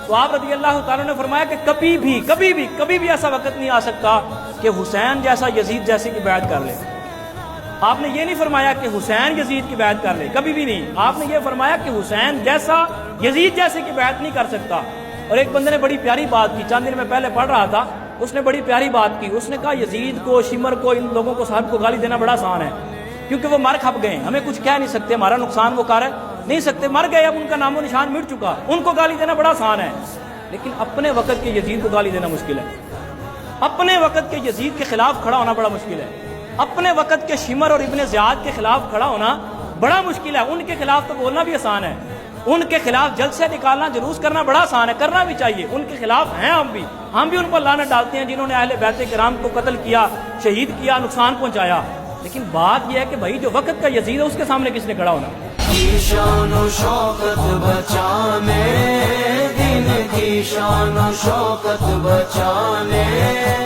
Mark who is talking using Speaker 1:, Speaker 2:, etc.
Speaker 1: تو آپ رضی اللہ تعالیٰ نے فرمایا کہ کبھی بھی ایسا وقت نہیں آ سکتا کہ حسین جیسا یزید جیسے کی بیعت کر لے۔ آپ نے یہ نہیں فرمایا کہ حسین یزید کی بیعت کر لے، کبھی بھی نہیں۔ آپ نے یہ فرمایا کہ حسین جیسا یزید جیسے کی بیعت نہیں کر سکتا۔ اور ایک بندے نے بڑی پیاری بات کی، چند دن میں پہلے پڑھ رہا تھا، اس نے بڑی پیاری بات کی۔ اس نے کہا یزید کو، شمر کو، ان لوگوں کو صاحب کو گالی دینا بڑا آسان ہے، کیونکہ وہ مر کھپ گئے، ہمیں کچھ کہہ نہیں سکتے، ہمارا نقصان وہ کر نہیں سکتے، مر گئے، اب ان کا نام و نشان مٹ چکا، ان کو گالی دینا بڑا آسان ہے۔ لیکن اپنے وقت کے یزید کو گالی دینا مشکل ہے، اپنے وقت کے یزید کے خلاف کھڑا ہونا بڑا مشکل ہے، اپنے وقت کے شمر اور ابن زیاد کے خلاف کھڑا ہونا بڑا مشکل ہے۔ ان کے خلاف تو بولنا بھی آسان ہے، ان کے خلاف جلسے نکالنا، جلوس کرنا بڑا آسان ہے، کرنا بھی چاہیے۔ ان کے خلاف ہیں ہم بھی ان پر لعنت ڈالتے ہیں جنہوں نے اہل بیت کرام کو قتل کیا، شہید کیا، نقصان پہنچایا۔ لیکن بات یہ ہے کہ بھائی جو وقت کا یزید ہے اس کے سامنے کس نے کھڑا ہونا؟
Speaker 2: شان و شوکت بچانے، دین کی شان و شوکت بچانے۔